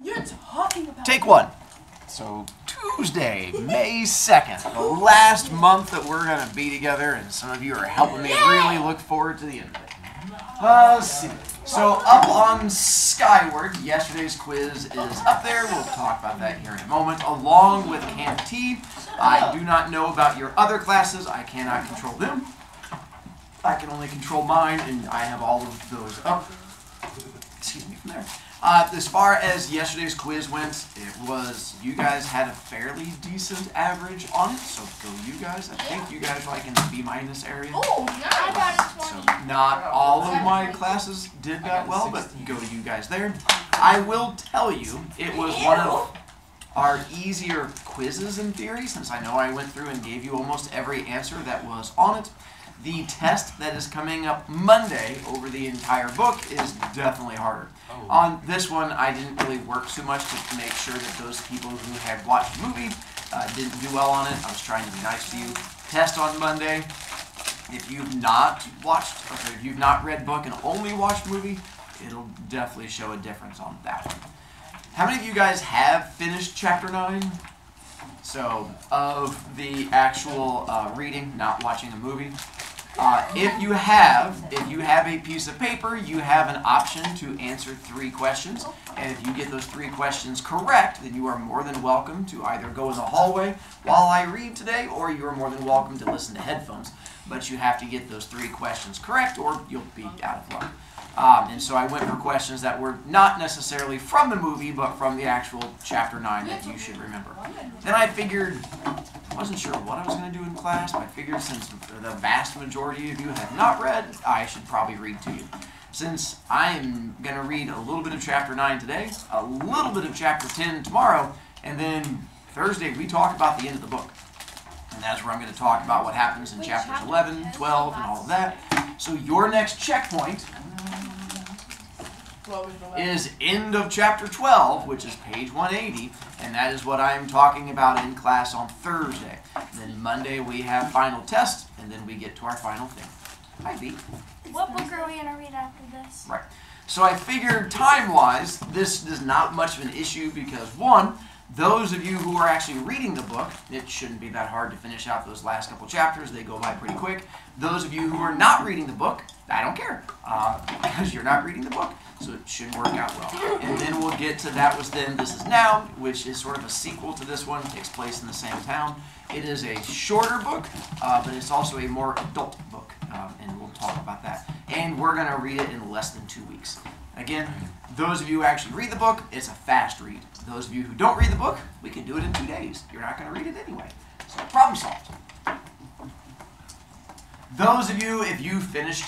You're talking about... Take one. So Tuesday, May 2nd, the last month that we're going to be together, and some of you are helping me really look forward to the end of it. Let's see. So up on Skyward, yesterday's quiz is up there. We'll talk about that here in a moment, along with Camp T. I do not know about your other classes. I cannot control them. I can only control mine, and I have all of those up. Excuse me from there. As far as yesterday's quiz went, it was, you guys had a fairly decent average on it, so go you guys. I think you guys are like in the B- area. Oh, nice. So not all of my classes did that well, but go to you guys there. I will tell you, it was one of our easier quizzes in theory, since I know I went through and gave you almost every answer that was on it. The test that is coming up Monday over the entire book is definitely harder. On this one, I didn't really work too much to make sure that those people who had watched the movie didn't do well on it. I was trying to be nice to you. Test on Monday. If you've not watched, okay, if you've not read book and only watched movie, it'll definitely show a difference on that one. How many of you guys have finished Chapter 9? So, of the actual reading, not watching the movie. If you have a piece of paper, you have an option to answer 3 questions. And if you get those 3 questions correct, then you are more than welcome to either go in the hallway while I read today, or you are more than welcome to listen to headphones. But you have to get those 3 questions correct, or you'll be out of luck. And so I went for questions that were not necessarily from the movie, but from the actual Chapter 9 that you should remember. Then I figured, I wasn't sure what I was going to do in class, but I figured since the vast majority of you have not read, I should probably read to you. Since I'm going to read a little bit of Chapter 9 today, a little bit of Chapter 10 tomorrow, and then Thursday we talk about the end of the book. And that's where I'm going to talk about what happens in chapters 11, 12, and all of that. So your next checkpoint is end of chapter 12, which is page 180, and that is what I'm talking about in class on Thursday. Then Monday we have final test, and then we get to our final thing. Hi, B. What book are we going to read after this? Right. So I figured time-wise, this is not much of an issue because, one, those of you who are actually reading the book, it shouldn't be that hard to finish out those last couple chapters. They go by pretty quick. Those of you who are not reading the book, I don't care, because you're not reading the book, so it should work out well. And then we'll get to That Was Then, This Is Now, which is sort of a sequel to this one. It takes place in the same town. It is a shorter book, but it's also a more adult book, and we'll talk about that. And we're going to read it in less than 2 weeks. Again, those of you who actually read the book, it's a fast read. Those of you who don't read the book, we can do it in 2 days. You're not going to read it anyway. So problem solved. Those of you, if you finished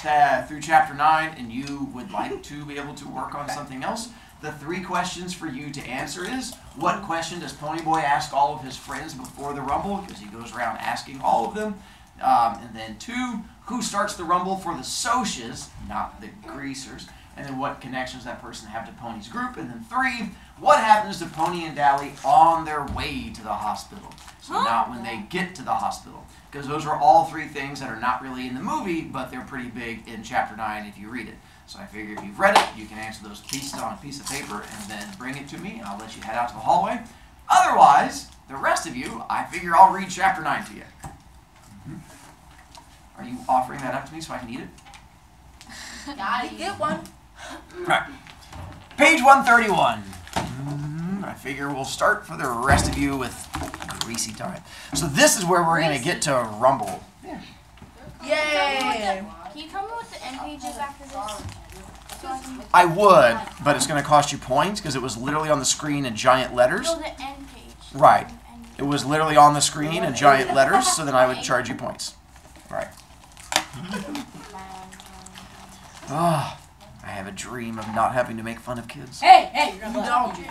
through chapter 9 and you would like to be able to work on something else, the 3 questions for you to answer is, what question does Ponyboy ask all of his friends before the rumble? Because he goes around asking all of them. And then 2, who starts the rumble for the Socias, not the Greasers? And then what connections that person have to Pony's group? And then 3, what happens to Pony and Dally on their way to the hospital? So not when they get to the hospital. Because those are all 3 things that are not really in the movie, but they're pretty big in chapter 9 if you read it. So I figure if you've read it, you can answer those pieces on a piece of paper and then bring it to me, and I'll let you head out to the hallway. Otherwise, the rest of you, I figure I'll read chapter 9 to you. Are you offering that up to me so I can eat it? Get one. Right. Page 131. I figure we'll start for the rest of you with greasy time. So this is where we're going to get to rumble. Yeah. Yay! Can you tell me what the end page is after this? I would, but it's going to cost you points because it was literally on the screen in giant letters. No, the end page. Right. It was literally on the screen in giant letters, so then I would charge you points. Right. Oh, I have a dream of not having to make fun of kids. Hey, you're gonna don't you?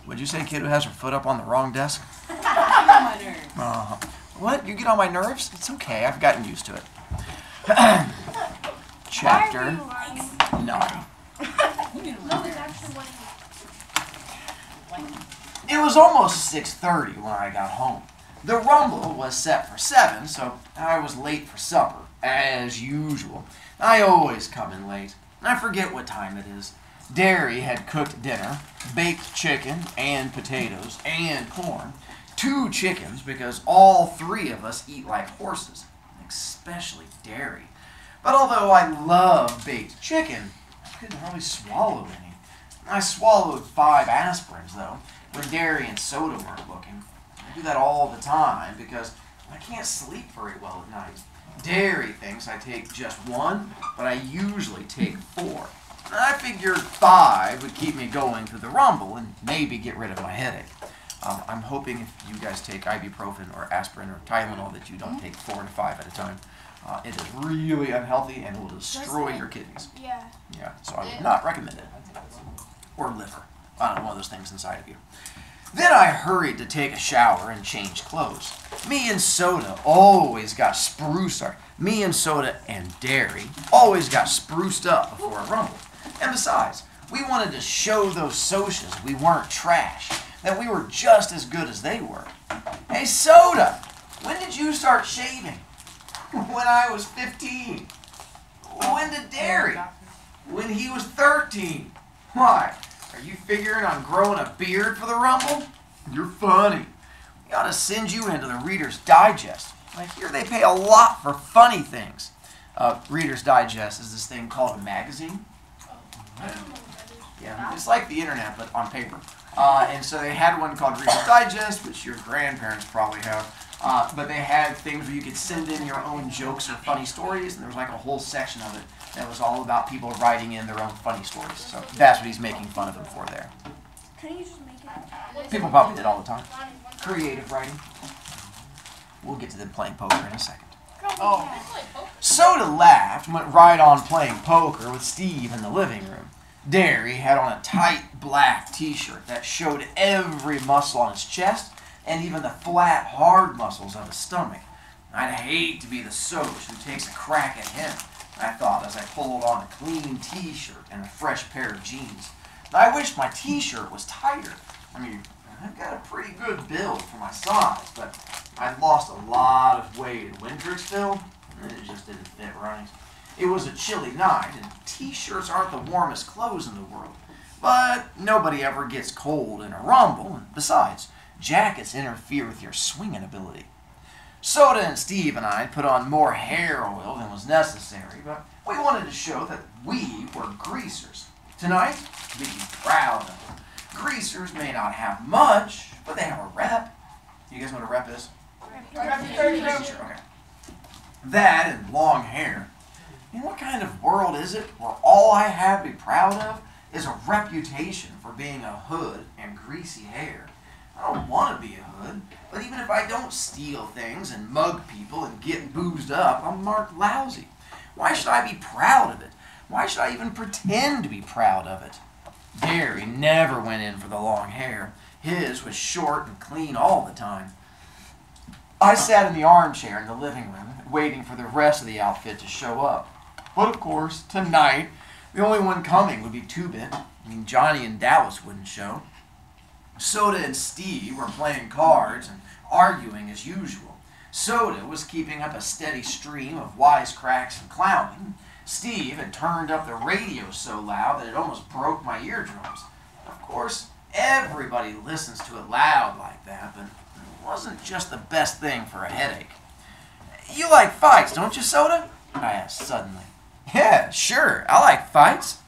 Would you say a kid who has her foot up on the wrong desk? Get on my nerves. What? You get on my nerves? It's okay. I've gotten used to it. Chapter 9. It was almost 6:30 when I got home. The rumble was set for 7, so I was late for supper, as usual. I always come in late. I forget what time it is. Dairy had cooked dinner, baked chicken and potatoes and corn, 2 chickens because all 3 of us eat like horses, especially Dairy. But although I love baked chicken, I couldn't hardly swallow any. I swallowed 5 aspirins, though, when Dairy and Soda weren't looking. I do that all the time because I can't sleep very well at night. Dairy thinks I take just 1, but I usually take 4. I figured 5 would keep me going through the rumble and maybe get rid of my headache. I'm hoping if you guys take ibuprofen or aspirin or Tylenol that you don't take 4 and 5 at a time. It is really unhealthy and will destroy your kidneys. Yeah. Yeah, so I would not recommend it. Or liver. I don't know, one of those things inside of you. Then I hurried to take a shower and change clothes. Me and Soda always got spruced up. Me and Soda and Dairy always got spruced up before a rumble. And besides, we wanted to show those socias we weren't trash, that we were just as good as they were. Hey Soda, when did you start shaving? When I was 15. When did Dairy? When he was 13. Why? Are you figuring on growing a beard for the rumble? You're funny. We ought to send you into the Reader's Digest. I hear they pay a lot for funny things. Reader's Digest is this thing called a magazine. Yeah, it's like the internet, but on paper. And so they had one called Reader's Digest, which your grandparents probably have. But they had things where you could send in your own jokes or funny stories, and there was like a whole section of it that was all about people writing in their own funny stories. So that's what he's making fun of them for there. Can you just make it? People probably did all the time. Creative writing. We'll get to them playing poker in a second. Oh. Soda laughed and went right on playing poker with Steve in the living room. Dairy had on a tight black t-shirt that showed every muscle on his chest and even the flat, hard muscles of his stomach. I'd hate to be the Soch who takes a crack at him, I thought as I pulled on a clean t-shirt and a fresh pair of jeans. I wished my t-shirt was tighter. I mean, I've got a pretty good build for my size, but I'd lost a lot of weight in Windricksville, and it just didn't fit right. It was a chilly night, and t-shirts aren't the warmest clothes in the world. But nobody ever gets cold in a rumble, and besides, jackets interfere with your swinging ability. Soda and Steve and I put on more hair oil than was necessary, but we wanted to show that we were greasers. Tonight, we'd be proud of them. Greasers may not have much, but they have a rep. You guys know what a rep is? Okay. That and long hair. And what kind of world is it where all I have to be proud of is a reputation for being a hood and greasy hair? I don't want to be a hood, but even if I don't steal things and mug people and get boozed up, I'm marked lousy. Why should I be proud of it? Why should I even pretend to be proud of it? Dairy never went in for the long hair. His was short and clean all the time. I sat in the armchair in the living room, waiting for the rest of the outfit to show up. But of course, tonight, the only one coming would be Two-Bit. I mean, Johnny and Dallas wouldn't show. Soda and Steve were playing cards and arguing as usual. Soda was keeping up a steady stream of wisecracks and clowning. Steve had turned up the radio so loud that it almost broke my eardrums. Of course, everybody listens to it loud like that, but it wasn't just the best thing for a headache. You like fights, don't you, Soda? I asked suddenly. Yeah, sure, I like fights.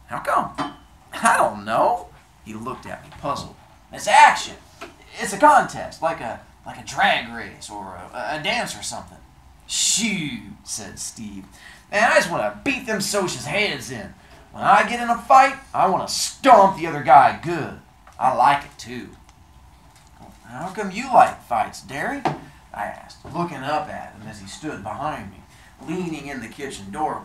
How come? I don't know. He looked at me, puzzled. It's action. It's a contest, like a drag race or a dance or something. Shoot, said Steve. Man, I just want to beat them Socias' heads in. When I get in a fight, I want to stomp the other guy good. I like it too. How come you like fights, Dairy? I asked, looking up at him as he stood behind me, leaning in the kitchen doorway.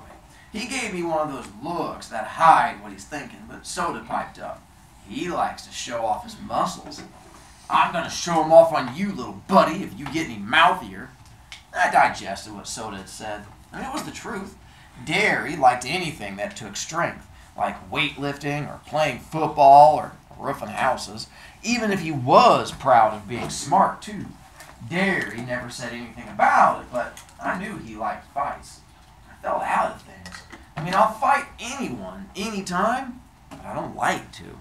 He gave me one of those looks that hide what he's thinking, but Soda piped up. He likes to show off his muscles. I'm going to show them off on you, little buddy, if you get any mouthier. I digested what Soda had said. I mean, it was the truth. Dairy liked anything that took strength, like weightlifting or playing football or roofing houses, even if he was proud of being smart, too. Dairy never said anything about it, but I knew he liked fights. I felt out of things. I mean, I'll fight anyone, anytime, but I don't like to.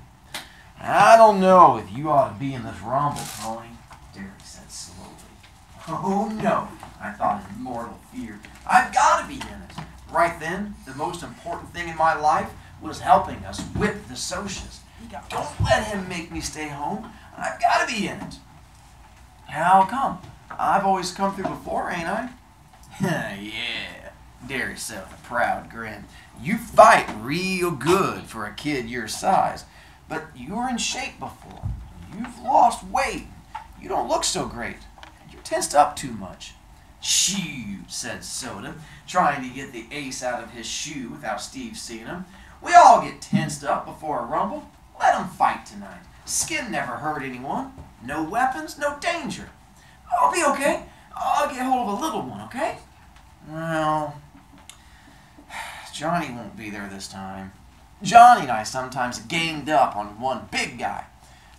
I don't know if you ought to be in this rumble, Tony, Derry said slowly. Oh no, I thought in mortal fear. I've got to be in it. Right then, the most important thing in my life was helping us whip the Socias. Don't let him make me stay home. I've got to be in it. How come? I've always come through before, ain't I? Yeah, Derry said with a proud grin. You fight real good for a kid your size, but you were in shape before. You've lost weight. You don't look so great. You're tensed up too much. Shoot, said Soda, trying to get the ace out of his shoe without Steve seeing him. We all get tensed up before a rumble. Let 'em fight tonight. Skin never hurt anyone. No weapons, no danger. I'll be okay. I'll get hold of a little one, okay? Well, Johnny won't be there this time. Johnny and I sometimes ganged up on one big guy.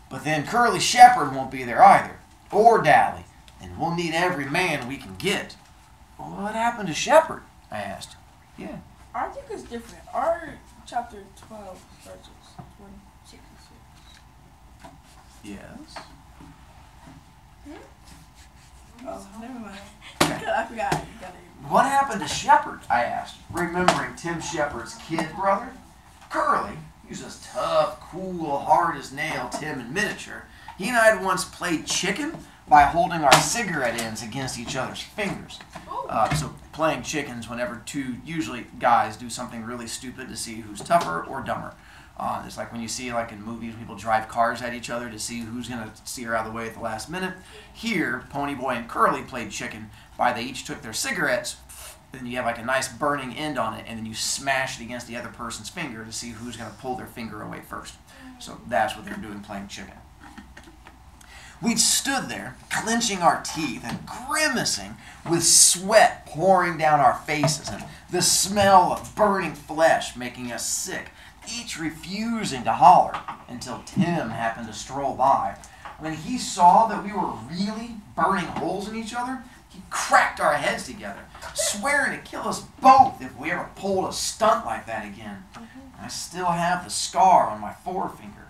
But then Curly Shepherd won't be there either. Or Dally. And we'll need every man we can get. What happened to Shepherd? I asked. Yeah. I think it's different. Our chapter 12 starts with 166. Yes. Oh, never mind. Okay. I forgot. What happened to Shepherd? I asked, remembering Tim Shepherd's kid brother. Curly, he was this tough, cool, hard as nail Tim in miniature. He and I had once played chicken by holding our cigarette ends against each other's fingers. So playing chickens whenever two, usually guys, do something really stupid to see who's tougher or dumber. It's like when you see, like in movies, people drive cars at each other to see who's going to steer out of the way at the last minute. Here, Ponyboy and Curly played chicken by they each took their cigarettes, and you have like a nice burning end on it, and then you smash it against the other person's finger to see who's going to pull their finger away first. So that's what they're doing playing chicken. We'd stood there, clenching our teeth and grimacing with sweat pouring down our faces and the smell of burning flesh making us sick, each refusing to holler until Tim happened to stroll by. When he saw that we were really burning holes in each other, he cracked our heads together, swearing to kill us both if we ever pulled a stunt like that again. I still have the scar on my forefinger.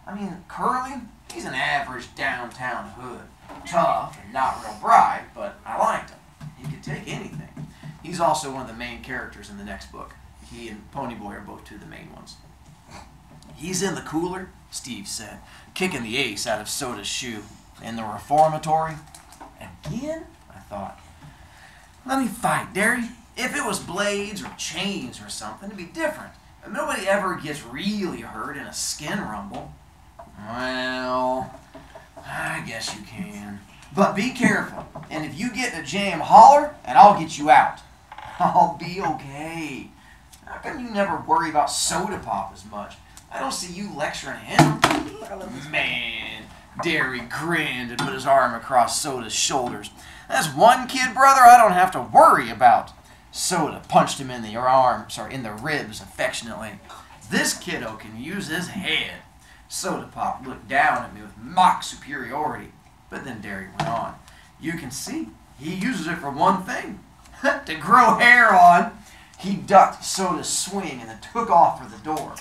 I mean, Curly, he's an average downtown hood. Tough and not real bright, but I liked him. He could take anything. He's also one of the main characters in the next book. He and Ponyboy are both two of the main ones. He's in the cooler, Steve said, kicking the ace out of Soda's shoe. In the reformatory? Again? I thought. Let me fight, Derry. If it was blades or chains or something, it'd be different. But nobody ever gets really hurt in a skin rumble. Well, I guess you can. But be careful. And if you get in a jam, holler, and I'll get you out. I'll be okay. How come you never worry about Soda Pop as much? I don't see you lecturing him. Man, Derry grinned and put his arm across Soda's shoulders. That's one kid, brother, I don't have to worry about. Soda punched him in the ribs affectionately. This kiddo can use his head. Soda Pop looked down at me with mock superiority. But then Derry went on. You can see, he uses it for one thing. To grow hair on. He ducked Soda's swing and then took off for the door.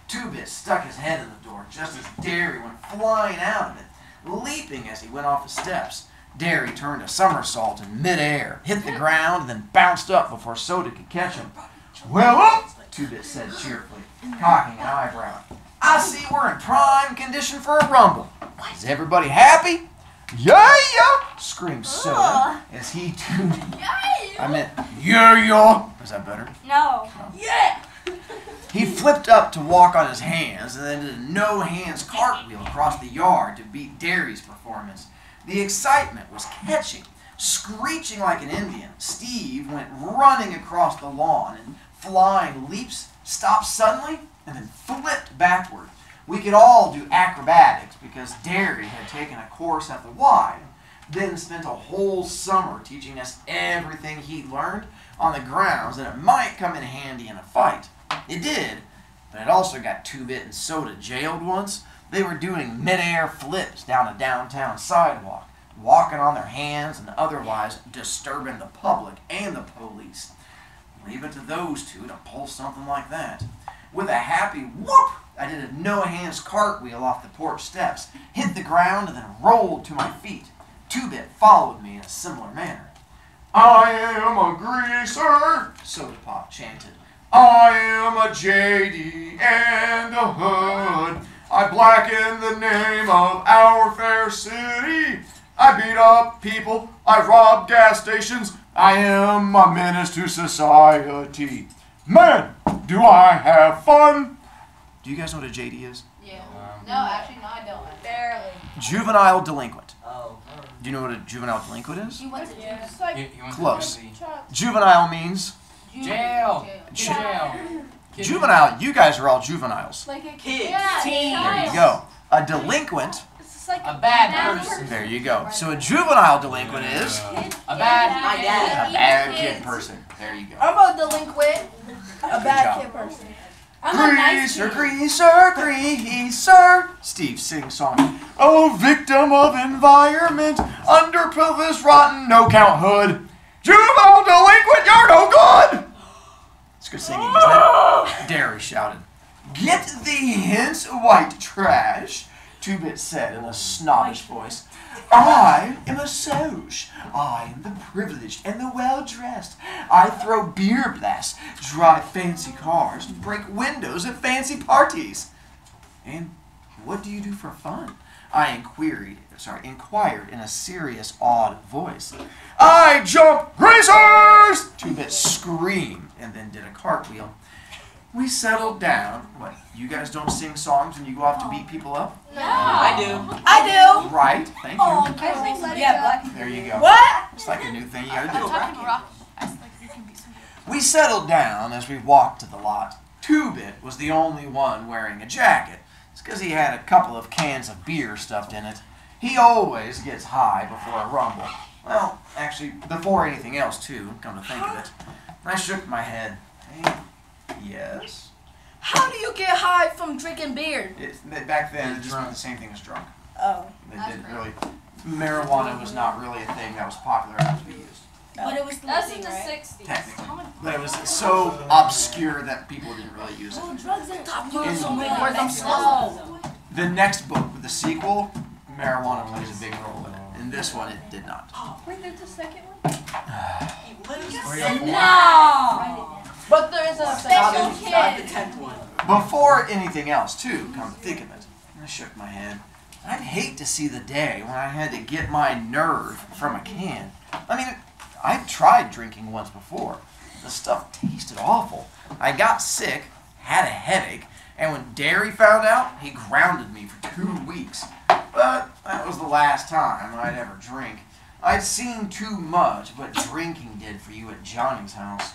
Two-Bit stuck his head in the door just as Derry went flying out of it, leaping as he went off the steps. Derry turned a somersault in midair, hit the ground, and then bounced up before Soda could catch him. Well, up, Two-Bit said cheerfully, cocking an eyebrow. I see we're in prime condition for a rumble. Is everybody happy? Yeah, yeah, screamed Soda as he too. I meant, yeah. Is that better? No. Yeah! He flipped up to walk on his hands and then did a no-hands cartwheel across the yard to beat Derry's performance. The excitement was catching. Screeching like an Indian, Steve went running across the lawn and flying leaps, stopped suddenly, and then flipped backward. We could all do acrobatics because Derry had taken a course at the Y, then spent a whole summer teaching us everything he'd learned on the grounds that it might come in handy in a fight. It did, but it also got Two-Bit and Soda jailed once. They were doing mid-air flips down a downtown sidewalk, walking on their hands and otherwise disturbing the public and the police. Leave it to those two to pull something like that. With a happy whoop, I did a no-hands cartwheel off the porch steps, hit the ground, and then rolled to my feet. Two-Bit followed me in a similar manner. I am a greaser, Soda Pop chanted. I am a JD and a hood. I blacken the name of our fair city. I beat up people. I rob gas stations. I am a menace to society. Man, do I have fun? Do you guys know what a JD is? Yeah. No, actually, no, I don't. Barely. Juvenile delinquent. Oh. Do you know what a juvenile delinquent is? You went to Yeah. it's like Close. Juvenile means Jail. Jail. Jail. juvenile. You guys are all juveniles. like a Kid. Yeah, Teen. There you go. A delinquent. It's just like A bad person. There you go. So a juvenile delinquent is A bad. My dad. a bad kid person. There you go. I'm a delinquent. A Good bad job. kid person. I'm a nice Greaser, greaser, greaser. Steve sings song. Oh, victim of environment, under pelvis rotten, no count hood. Juvenile delinquent, you're no good. It's good singing, isn't it? Derry shouted. Get thee hence, white trash, Two-Bit said in a snobbish voice. I am a Soch. I am the privileged and the well-dressed. I throw beer blasts, drive fancy cars, and break windows at fancy parties. And what do you do for fun? I inquired in a serious, awed voice. I jump greasers! Two-Bit screamed and then did a cartwheel. We settled down. What, you guys don't sing songs when you go off to beat people up? No. I do. I Right, thank you. I think do. let Yeah, it black. go. There you Oh, go. What? It's like a new thing you gotta I'm do. talking rock. I was like, you can be some. We settled down as we walked to the lot. Two-Bit was the only one wearing a jacket. It's because he had a couple of cans of beer stuffed in it. He always gets high before a rumble. Well, actually, before anything else, too, come to think of it. I shook my head. Hey, yes? How do you get high from drinking beer? Back then, it just meant the same thing as drunk. Oh. It didn't really... Marijuana was not really a thing that was popular enough to be used. But it was the That's thing, in the right? 60s. Technically. But it was so obscure that people didn't really use it. Oh, drugs are top In- so many. Where's them slow? The next book, the sequel, marijuana plays a big role in it. In this one, it did not. Wait, there's a second one? No. But there is a Special second. kid. The 10th one. Before anything else, too, come to think of it, I shook my head. I'd hate to see the day when I had to get my nerve from a can. I mean, I've tried drinking once before. The stuff tasted awful. I got sick, had a headache, and when Derry found out, he grounded me for 2 weeks. But that was the last time I'd ever drink. I'd seen too much of what drinking did for you at Johnny's house.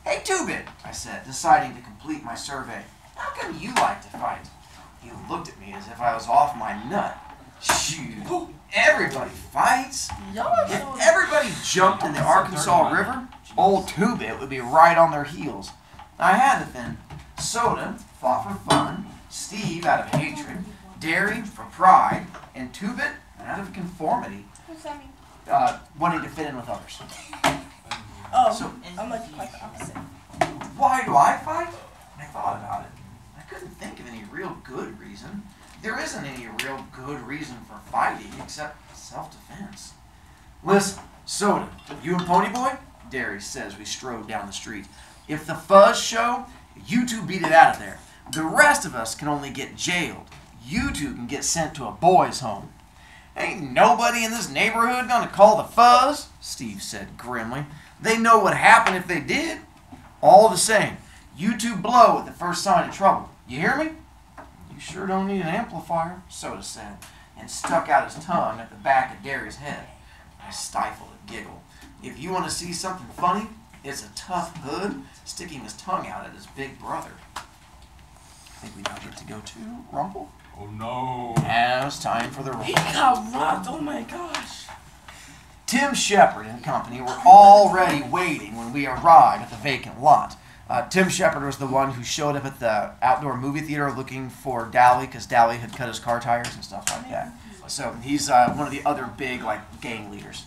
Hey, Two-Bit, I said, deciding to complete my survey. How come you like to fight? He looked at me as if I was off my nut. Shoot, everybody fights. If everybody jumped in the Arkansas River, old Two-Bit would be right on their heels. I had it then. Soda fought for fun, Steve out of hatred, Derry for pride, and Two-Bit out of conformity, What's that mean? wanting to fit in with others. Oh, So- I'm like quite the opposite. Why do I fight? I thought about it. I couldn't think of any real good reason. There isn't any real good reason for fighting except self-defense. Listen, Soda, you and Ponyboy? Derry says we strode down the street. If the fuzz show, you two beat it out of there. The rest of us can only get jailed. You two can get sent to a boys' home. Ain't nobody in this neighborhood gonna call the fuzz, Steve said grimly. They know what happened if they did. All the same, you two blow at the first sign of trouble. You hear me? You sure don't need an amplifier, Soda said, and stuck out his tongue at the back of Derry's head. I stifled a giggle. If you want to see something funny, it's a tough hood sticking his tongue out at his big brother. I think we now get to go to Rumple. Oh no. Now it's time for the He Rumple. got robbed. Oh my gosh. Tim Shepard and company were already waiting when we arrived at the vacant lot. Tim Shepard was the one who showed up at the outdoor movie theater looking for Dally because Dally had cut his car tires and stuff like that. So he's one of the other big gang leaders.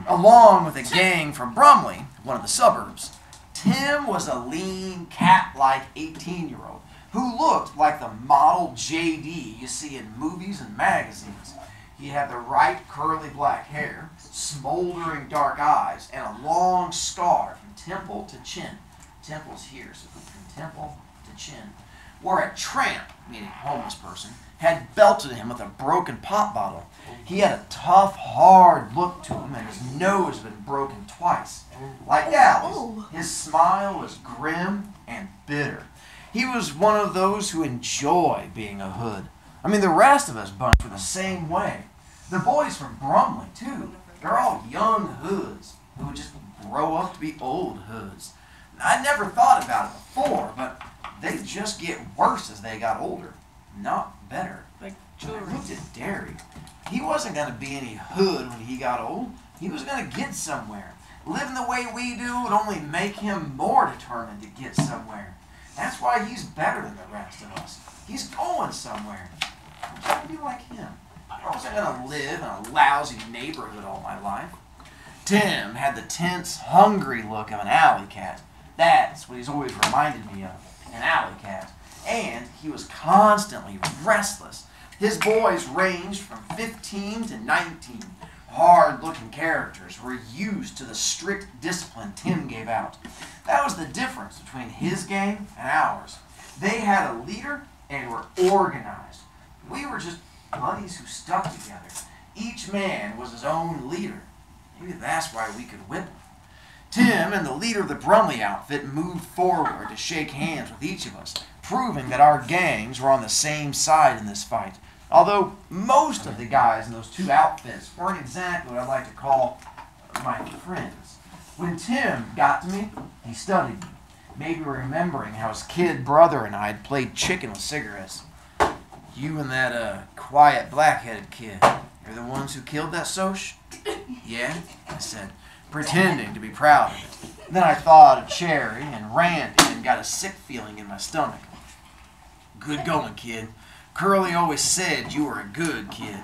Along with a gang from Brumley, one of the suburbs. Tim was a lean, cat-like 18-year-old. who looked like the model JD you see in movies and magazines. He had the right curly black hair, smoldering dark eyes, and a long scar from temple to chin. Temple's here, so from temple to chin. Where a tramp, meaning homeless person, had belted him with a broken pop bottle. He had a tough, hard look to him, and his nose had been broken twice. Like Alice, his smile was grim and bitter. He was one of those who enjoy being a hood. I mean, the rest of us bunch were the same way. The boys from Brumley, too. They're all young hoods who would just grow up to be old hoods. I never thought about it before, but they just get worse as they got older, not better. Like I children. looked at Derry. He wasn't going to be any hood when he got old. He was going to get somewhere. Living the way we do would only make him more determined to get somewhere. That's why he's better than the rest of us. He's going somewhere. I'm trying to be like him. I wasn't going to live in a lousy neighborhood all my life. Tim had the tense, hungry look of an alley cat. That's what he's always reminded me of, an alley cat. And he was constantly restless. His boys ranged from 15 to 19. Hard-looking characters were used to the strict discipline Tim gave out. That was the difference between his gang and ours. They had a leader and were organized. We were just buddies who stuck together. Each man was his own leader. Maybe that's why we could whip him. Tim and the leader of the Brumley outfit moved forward to shake hands with each of us, proving that our gangs were on the same side in this fight. Although most of the guys in those two outfits weren't exactly what I'd like to call my friends. When Tim got to me, he studied me, maybe remembering how his kid brother and I had played chicken with cigarettes. You and that quiet black-headed kid, you're the ones who killed that Soch? Yeah, I said, pretending to be proud of it. Then I thought of Cherry and Randy and got a sick feeling in my stomach. Good going, kid. Curly always said you were a good kid.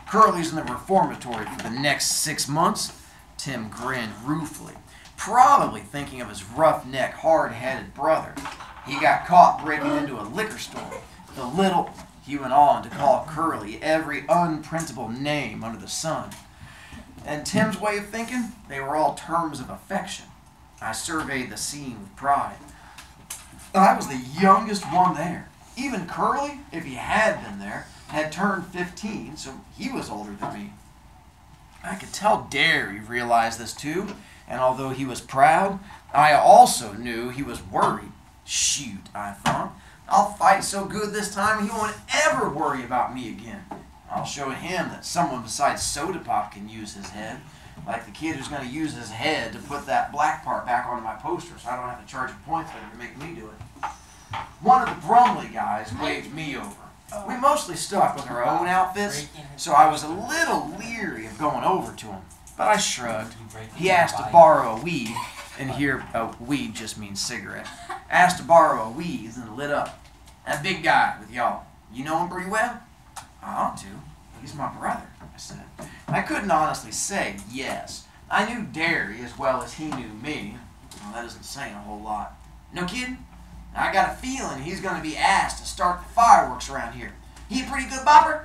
Curly's in the reformatory for the next 6 months. Tim grinned ruefully, probably thinking of his roughneck, hard-headed brother. He got caught breaking into a liquor store. The little... He went on to call Curly every unprintable name under the sun. And Tim's way of thinking, they were all terms of affection. I surveyed the scene with pride. I was the youngest one there. Even Curly, if he had been there, had turned 15, so he was older than me. I could tell Derry realized this too, and although he was proud, I also knew he was worried. Shoot, I thought. I'll fight so good this time he won't ever worry about me again. I'll show him that someone besides Soda Pop can use his head. Like the kid who's going to use his head to put that black part back onto my poster so I don't have to charge him points later to make me do it. One of the Brumley guys waved me over. We mostly stuck with our own outfits, so I was a little leery of going over to him. But I shrugged. He asked to borrow a weed, and here weed just means cigarette. Asked to borrow a weed and lit up. That big guy with y'all, you know him pretty well? I ought to. He's my brother, I said. I couldn't honestly say yes. I knew Derry as well as he knew me. Well, that isn't saying a whole lot. No kidding? I got a feeling he's going to be asked to start the fireworks around here. He a pretty good bopper?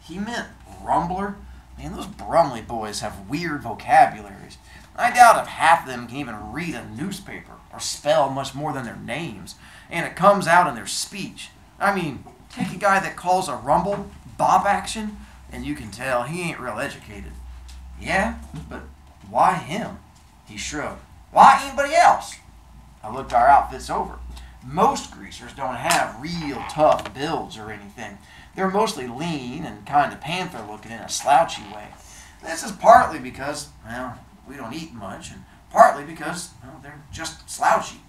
He meant rumbler. Man, those Brumley boys have weird vocabularies. I doubt if half of them can even read a newspaper or spell much more than their names. And it comes out in their speech. I mean, take a guy that calls a rumble bop action, and you can tell he ain't real educated. Yeah, but why him? He shrugged. Why anybody else? I looked our outfits over. Most greasers don't have real tough builds or anything. They're mostly lean and kind of panther looking in a slouchy way. This is partly because, well, we don't eat much, and partly because, well, they're just slouchy.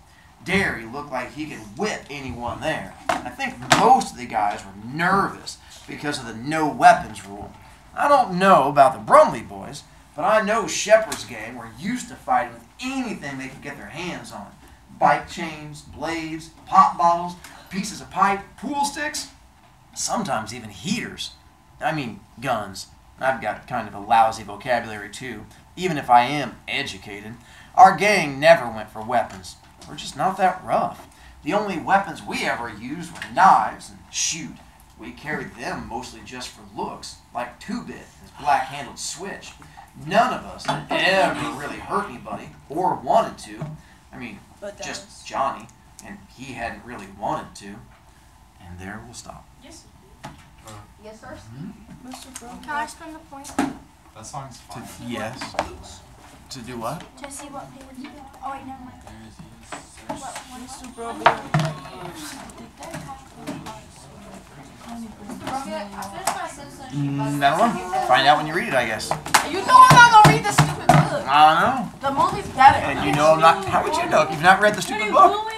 Derry looked like he could whip anyone there. I think most of the guys were nervous because of the no weapons rule. I don't know about the Brumley boys, but I know Shepherd's gang were used to fighting with anything they could get their hands on. Bike chains, blades, pop bottles, pieces of pipe, pool sticks, sometimes even heaters. I mean, guns. I've got kind of a lousy vocabulary too, even if I am educated. Our gang never went for weapons. We're just not that rough. The only weapons we ever used were knives and shoot. We carried them mostly just for looks, like 2-bit, his black-handled switch. None of us had ever really hurt anybody, or wanted to. I mean, But just Johnny, and he hadn't really wanted to. And there we'll stop. Yes, sir. Mr. Bro. Can I spend the point That song's fine. Yes. To do what? to see what page? Oh wait, never mind. What one? Mr. Bro. I finished my Simpsons. I don't know. Find out when you read it, I guess. You know I'm not gonna read this stupid book. I don't know. The movie's better. And you know I'm not. How would you know if you've not read the stupid book?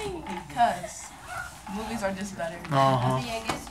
Because movies are just better. Uh-huh. Yeah, I guess